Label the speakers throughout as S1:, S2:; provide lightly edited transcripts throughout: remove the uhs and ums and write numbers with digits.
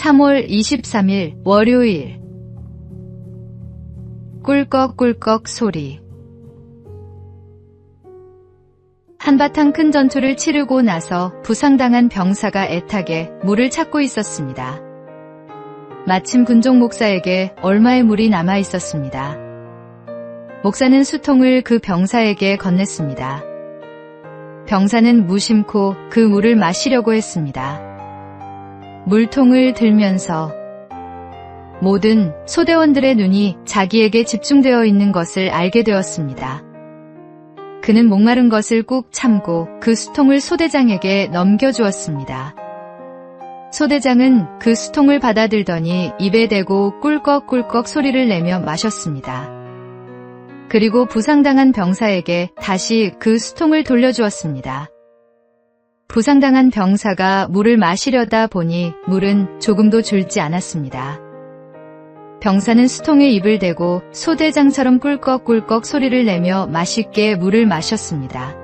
S1: 3월 23일 월요일. 꿀꺽꿀꺽 소리. 한바탕 큰 전투를 치르고 나서 부상당한 병사가 애타게 물을 찾고 있었습니다. 마침 군종 목사에게 얼마의 물이 남아 있었습니다. 목사는 수통을 그 병사에게 건넸습니다. 병사는 무심코 그 물을 마시려고 했습니다. 물통을 들면서 모든 소대원들의 눈이 자기에게 집중되어 있는 것을 알게 되었습니다. 그는 목마른 것을 꾹 참고 그 수통을 소대장에게 넘겨주었습니다. 소대장은 그 수통을 받아들더니 입에 대고 꿀꺽꿀꺽 소리를 내며 마셨습니다. 그리고 부상당한 병사에게 다시 그 수통을 돌려주었습니다. 부상당한 병사가 물을 마시려다 보니 물은 조금도 줄지 않았습니다. 병사는 수통에 입을 대고 소대장처럼 꿀꺽꿀꺽 소리를 내며 맛있게 물을 마셨습니다.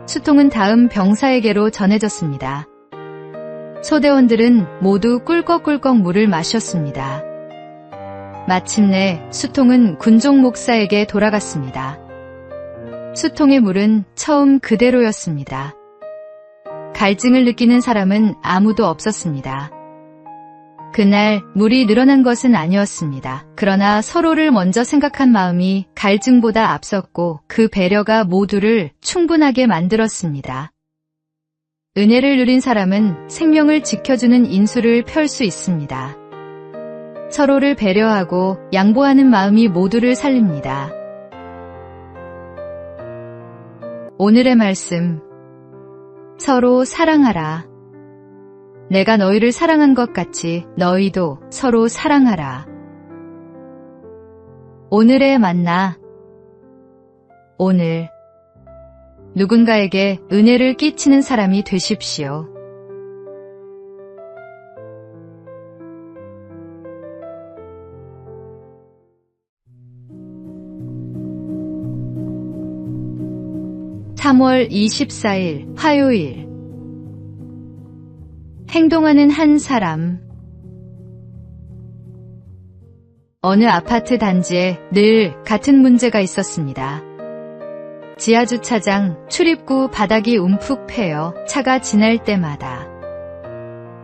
S1: 수통은 다음 병사에게로 전해졌습니다. 소대원들은 모두 꿀꺽꿀꺽 물을 마셨습니다. 마침내 수통은 군종 목사에게 돌아갔습니다. 수통의 물은 처음 그대로였습니다. 갈증을 느끼는 사람은 아무도 없었습니다. 그날 물이 늘어난 것은 아니었습니다. 그러나 서로를 먼저 생각한 마음이 갈증보다 앞섰고 그 배려가 모두를 충분하게 만들었습니다. 은혜를 누린 사람은 생명을 지켜주는 인수를 펼 수 있습니다. 서로를 배려하고 양보하는 마음이 모두를 살립니다. 오늘의 말씀. 서로 사랑하라. 내가 너희를 사랑한 것 같이 너희도 서로 사랑하라. 오늘의 만나. 오늘 누군가에게 은혜를 끼치는 사람이 되십시오. (3월 24일) 화요일. 행동하는 한 사람. 어느 아파트 단지에 늘 같은 문제가 있었습니다. 지하주차장 출입구 바닥이 움푹 패여 차가 지날 때마다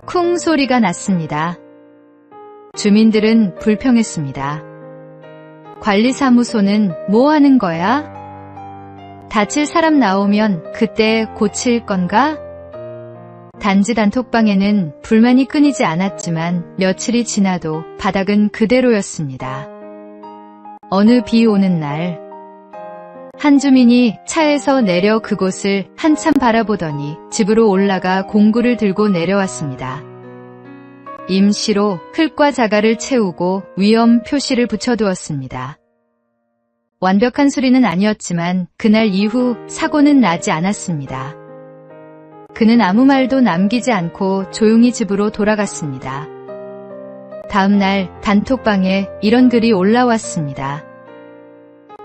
S1: 쿵 소리가 났습니다. 주민들은 불평했습니다. 관리사무소는 뭐 하는 거야? 다칠 사람 나오면 그때 고칠 건가? 단지 단톡방에는 불만이 끊이지 않았지만 며칠이 지나도 바닥은 그대로였습니다. 어느 비 오는 날, 한 주민이 차에서 내려 그곳을 한참 바라보더니 집으로 올라가 공구를 들고 내려왔습니다. 임시로 흙과 자갈을 채우고 위험 표시를 붙여두었습니다. 완벽한 수리는 아니었지만 그날 이후 사고는 나지 않았습니다. 그는 아무 말도 남기지 않고 조용히 집으로 돌아갔습니다. 다음 날 단톡방에 이런 글이 올라왔습니다.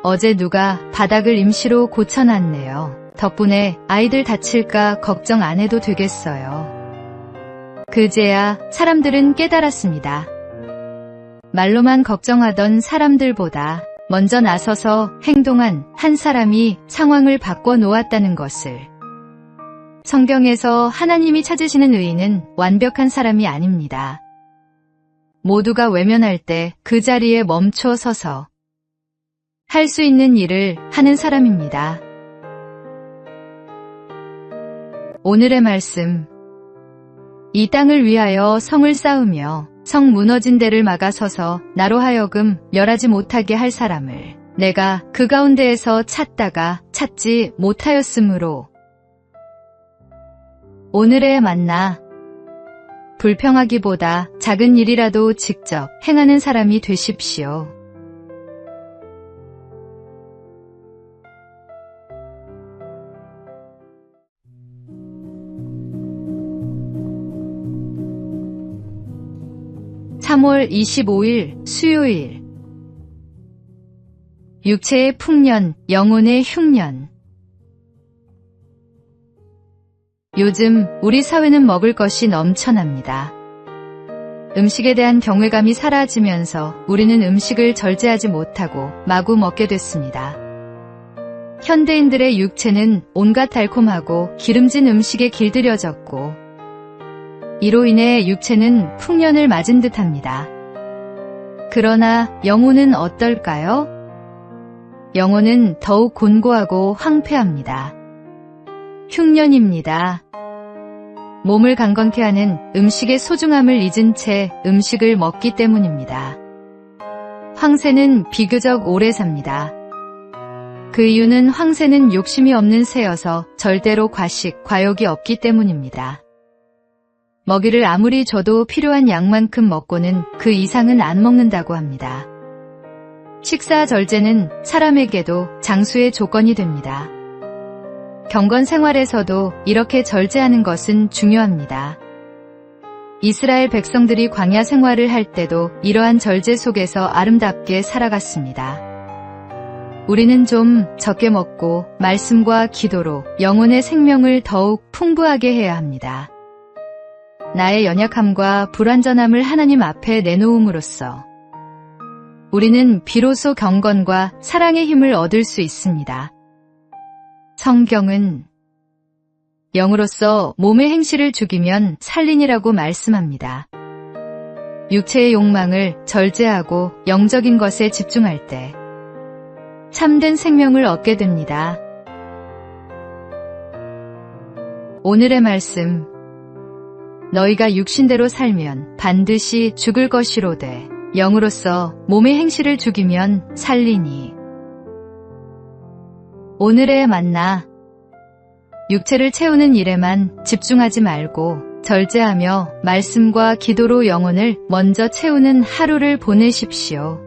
S1: 어제 누가 바닥을 임시로 고쳐놨네요. 덕분에 아이들 다칠까 걱정 안 해도 되겠어요. 그제야 사람들은 깨달았습니다. 말로만 걱정하던 사람들보다 먼저 나서서 행동한 한 사람이 상황을 바꿔놓았다는 것을. 성경에서 하나님이 찾으시는 의인은 완벽한 사람이 아닙니다. 모두가 외면할 때 그 자리에 멈춰 서서 할 수 있는 일을 하는 사람입니다. 오늘의 말씀. 이 땅을 위하여 성을 쌓으며 성 무너진 데를 막아서서 나로 하여금 멸하지 못하게 할 사람을 내가 그 가운데에서 찾다가 찾지 못하였으므로. 오늘의 만나. 불평하기보다 작은 일이라도 직접 행하는 사람이 되십시오. (3월 25일) 수요일. 육체의 풍년, 영혼의 흉년. 요즘 우리 사회는 먹을 것이 넘쳐납니다. 음식에 대한 경외감이 사라지면서 우리는 음식을 절제하지 못하고 마구 먹게 됐습니다. 현대인들의 육체는 온갖 달콤하고 기름진 음식에 길들여졌고 이로 인해 육체는 풍년을 맞은 듯합니다. 그러나 영혼은 어떨까요? 영혼은 더욱 곤고하고 황폐합니다. 흉년입니다. 몸을 강건케 하는 음식의 소중함을 잊은 채 음식을 먹기 때문입니다. 황새는 비교적 오래 삽니다. 그 이유는 황새는 욕심이 없는 새여서 절대로 과식, 과욕이 없기 때문입니다. 먹이를 아무리 줘도 필요한 양만큼 먹고는 그 이상은 안 먹는다고 합니다. 식사 절제는 사람에게도 장수의 조건이 됩니다. 경건 생활에서도 이렇게 절제하는 것은 중요합니다. 이스라엘 백성들이 광야 생활을 할 때도 이러한 절제 속에서 아름답게 살아갔습니다. 우리는 좀 적게 먹고 말씀과 기도로 영혼의 생명을 더욱 풍부하게 해야 합니다. 나의 연약함과 불완전함을 하나님 앞에 내놓음으로써 우리는 비로소 경건과 사랑의 힘을 얻을 수 있습니다. 성경은 영으로서 몸의 행실을 죽이면 살리니라고 말씀합니다. 육체의 욕망을 절제하고 영적인 것에 집중할 때 참된 생명을 얻게 됩니다. 오늘의 말씀, 너희가 육신대로 살면 반드시 죽을 것이로되 영으로서 몸의 행실을 죽이면 살리니. 오늘의 만나, 육체를 채우는 일에만 집중하지 말고 절제하며 말씀과 기도로 영혼을 먼저 채우는 하루를 보내십시오.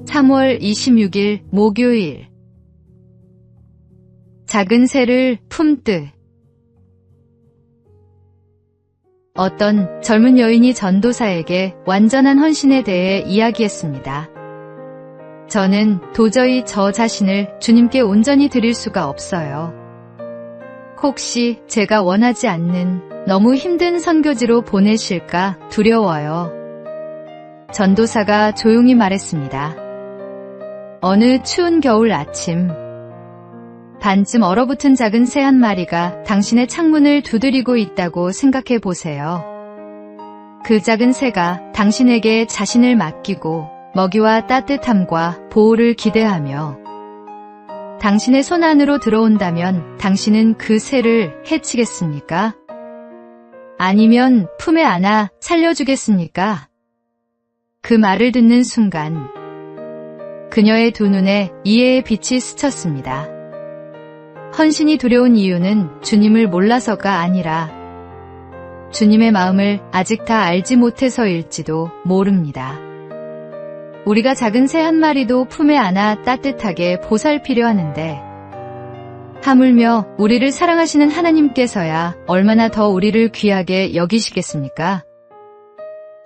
S1: (3월 26일) 목요일. 작은 새를 품듯. 어떤 젊은 여인이 전도사에게 완전한 헌신에 대해 이야기했습니다. 저는 도저히 저 자신을 주님께 온전히 드릴 수가 없어요. 혹시 제가 원하지 않는 너무 힘든 선교지로 보내실까 두려워요. 전도사가 조용히 말했습니다. 어느 추운 겨울 아침, 반쯤 얼어붙은 작은 새 한 마리가 당신의 창문을 두드리고 있다고 생각해 보세요. 그 작은 새가 당신에게 자신을 맡기고 먹이와 따뜻함과 보호를 기대하며 당신의 손 안으로 들어온다면 당신은 그 새를 해치겠습니까? 아니면 품에 안아 살려주겠습니까? 그 말을 듣는 순간 그녀의 두 눈에 이해의 빛이 스쳤습니다. 헌신이 두려운 이유는 주님을 몰라서가 아니라 주님의 마음을 아직 다 알지 못해서일지도 모릅니다. 우리가 작은 새 한 마리도 품에 안아 따뜻하게 보살피려 하는데 하물며 우리를 사랑하시는 하나님께서야 얼마나 더 우리를 귀하게 여기시겠습니까?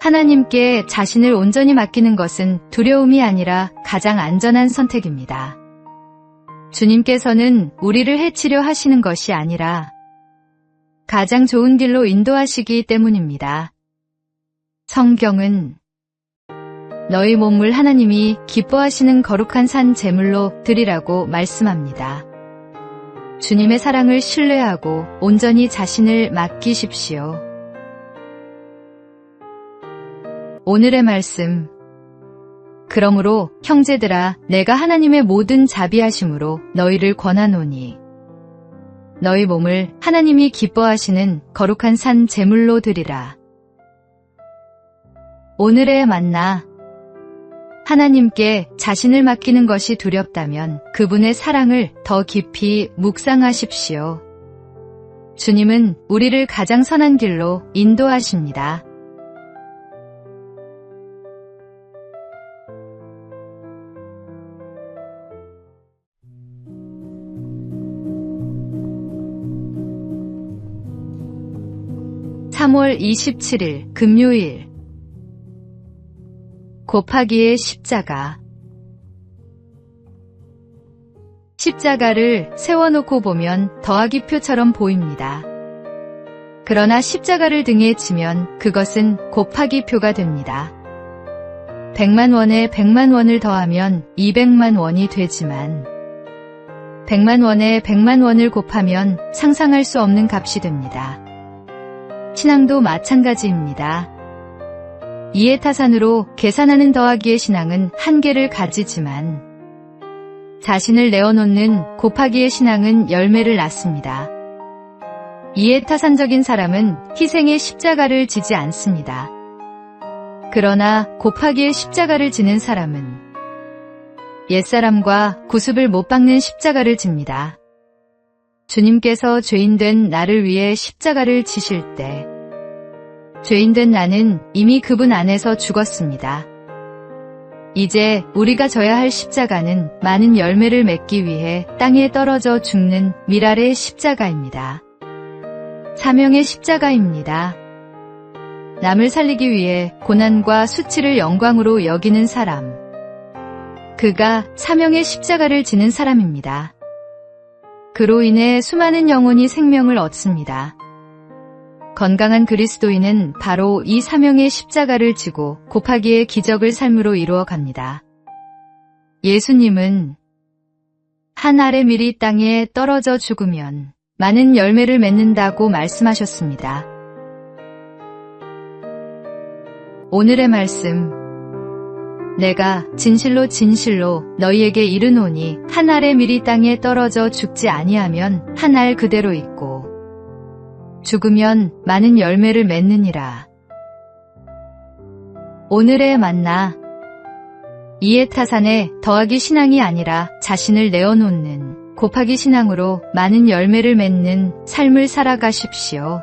S1: 하나님께 자신을 온전히 맡기는 것은 두려움이 아니라 가장 안전한 선택입니다. 주님께서는 우리를 해치려 하시는 것이 아니라 가장 좋은 길로 인도하시기 때문입니다. 성경은 너희 몸을 하나님이 기뻐하시는 거룩한 산 제물로 드리라고 말씀합니다. 주님의 사랑을 신뢰하고 온전히 자신을 맡기십시오. 오늘의 말씀, 그러므로 형제들아 내가 하나님의 모든 자비하심으로 너희를 권하노니 너희 몸을 하나님이 기뻐하시는 거룩한 산 제물로 드리라. 오늘의 만나, 하나님께 자신을 맡기는 것이 두렵다면 그분의 사랑을 더 깊이 묵상하십시오. 주님은 우리를 가장 선한 길로 인도하십니다. (3월 27일) 금요일. 곱하기의 십자가. 십자가를 세워놓고 보면 더하기표처럼 보입니다. 그러나 십자가를 등에 지면 그것은 곱하기표가 됩니다. 100만 원에 100만 원을 더하면 200만 원이 되지만 100만 원에 100만 원을 곱하면 상상할 수 없는 값이 됩니다. 신앙도 마찬가지입니다. 이해타산으로 계산하는 더하기의 신앙은 한계를 가지지만 자신을 내어놓는 곱하기의 신앙은 열매를 낳습니다. 이해타산적인 사람은 희생의 십자가를 지지 않습니다. 그러나 곱하기의 십자가를 지는 사람은 옛사람과 구습을 못 박는 십자가를 집니다. 주님께서 죄인된 나를 위해 십자가를 지실 때 죄인된 나는 이미 그분 안에서 죽었습니다. 이제 우리가 져야 할 십자가는 많은 열매를 맺기 위해 땅에 떨어져 죽는 미랄의 십자가입니다. 사명의 십자가입니다. 남을 살리기 위해 고난과 수치를 영광으로 여기는 사람. 그가 사명의 십자가를 지는 사람입니다. 그로 인해 수많은 영혼이 생명을 얻습니다. 건강한 그리스도인은 바로 이 사명의 십자가를 지고 곱하기의 기적을 삶으로 이루어 갑니다. 예수님은 한 알의 밀이 땅에 떨어져 죽으면 많은 열매를 맺는다고 말씀하셨습니다. 오늘의 말씀. 내가 진실로 진실로 너희에게 이르노니 한 알의 밀이 땅에 떨어져 죽지 아니하면 한 알 그대로 있고 죽으면 많은 열매를 맺느니라. 오늘의 만나. 이해타산의 더하기 신앙이 아니라 자신을 내어놓는 곱하기 신앙으로 많은 열매를 맺는 삶을 살아가십시오.